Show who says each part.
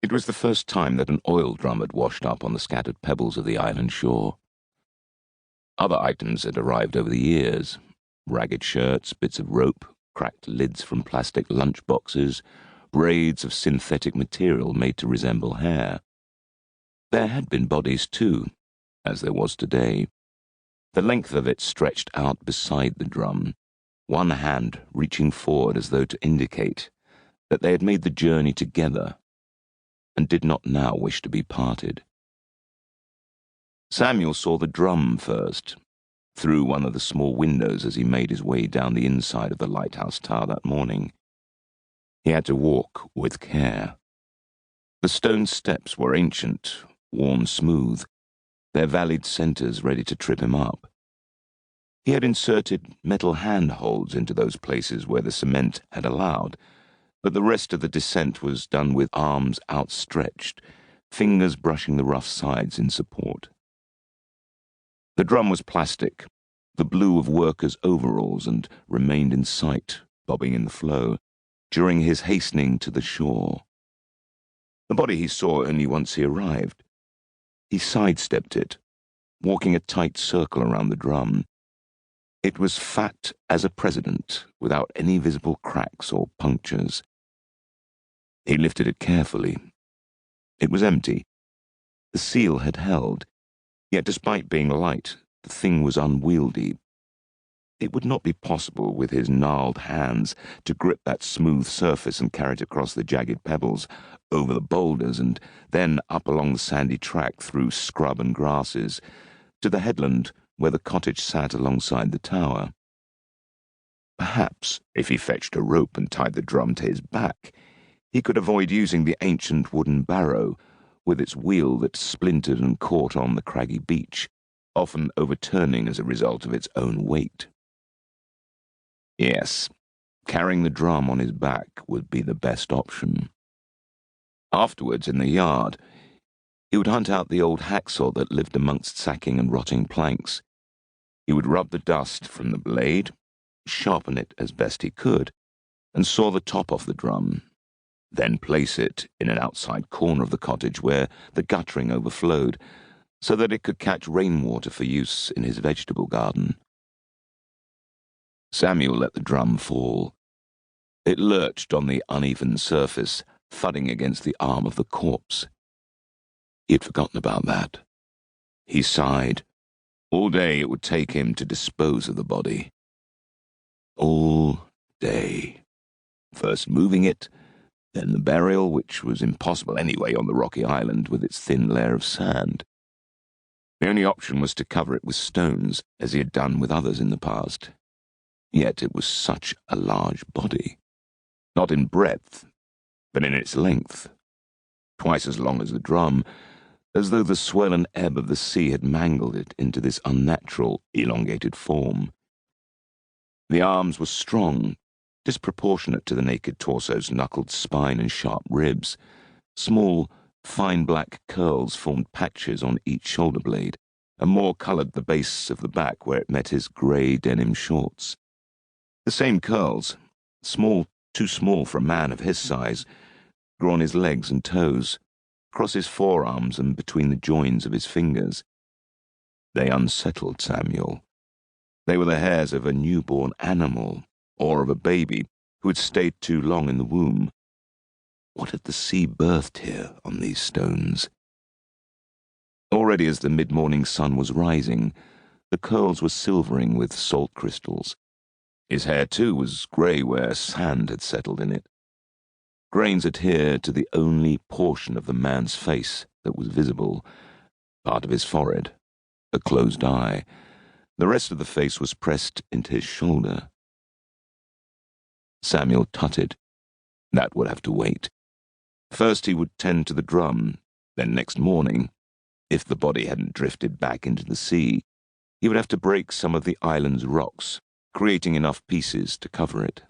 Speaker 1: It was the first time that an oil drum had washed up on the scattered pebbles of the island shore. Other items had arrived over the years: ragged shirts, bits of rope, cracked lids from plastic lunch boxes, braids of synthetic material made to resemble hair. There had been bodies too, as there was today. The length of it stretched out beside the drum, one hand reaching forward as though to indicate that they had made the journey together and did not now wish to be parted. Samuel saw the drum first, through one of the small windows as he made his way down the inside of the lighthouse tower that morning. He had to walk with care. The stone steps were ancient, worn smooth, their valleyed centers ready to trip him up. He had inserted metal handholds into those places where the cement had allowed, but the rest of the descent was done with arms outstretched, fingers brushing the rough sides in support. The drum was plastic, the blue of workers' overalls, and remained in sight, bobbing in the flow, during his hastening to the shore. The body he saw only once he arrived. He sidestepped it, walking a tight circle around the drum. It was fat as a president, without any visible cracks or punctures. He lifted it carefully. It was empty. The seal had held, yet despite being light, the thing was unwieldy. It would not be possible with his gnarled hands to grip that smooth surface and carry it across the jagged pebbles, over the boulders, and then up along the sandy track through scrub and grasses, to the headland where the cottage sat alongside the tower. Perhaps, if he fetched a rope and tied the drum to his back, he could avoid using the ancient wooden barrow, with its wheel that splintered and caught on the craggy beach, often overturning as a result of its own weight. Yes, carrying the drum on his back would be the best option. Afterwards, in the yard, he would hunt out the old hacksaw that lived amongst sacking and rotting planks. He would rub the dust from the blade, sharpen it as best he could, and saw the top off the drum, then place it in an outside corner of the cottage where the guttering overflowed, so that it could catch rainwater for use in his vegetable garden. Samuel let the drum fall. It lurched on the uneven surface, thudding against the arm of the corpse. He had forgotten about that. He sighed. All day it would take him to dispose of the body. All day. First moving it, then the burial, which was impossible anyway on the rocky island with its thin layer of sand. The only option was to cover it with stones, as he had done with others in the past. Yet it was such a large body. Not in breadth, but in its length. Twice as long as the drum, as though the swell and ebb of the sea had mangled it into this unnatural, elongated form. The arms were strong, disproportionate to the naked torso's knuckled spine and sharp ribs. Small, fine black curls formed patches on each shoulder blade, and more coloured the base of the back where it met his grey denim shorts. The same curls, too small for a man of his size, grew on his legs and toes, across his forearms and between the joins of his fingers. They unsettled Samuel. They were the hairs of a newborn animal, or of a baby who had stayed too long in the womb. What had the sea birthed here on these stones? Already as the mid-morning sun was rising, the curls were silvering with salt crystals. His hair, too, was grey where sand had settled in it. Grains adhered to the only portion of the man's face that was visible, part of his forehead, a closed eye. The rest of the face was pressed into his shoulder. Samuel tutted. That would have to wait. First he would tend to the drum, then next morning, if the body hadn't drifted back into the sea, he would have to break some of the island's rocks, creating enough pieces to cover it.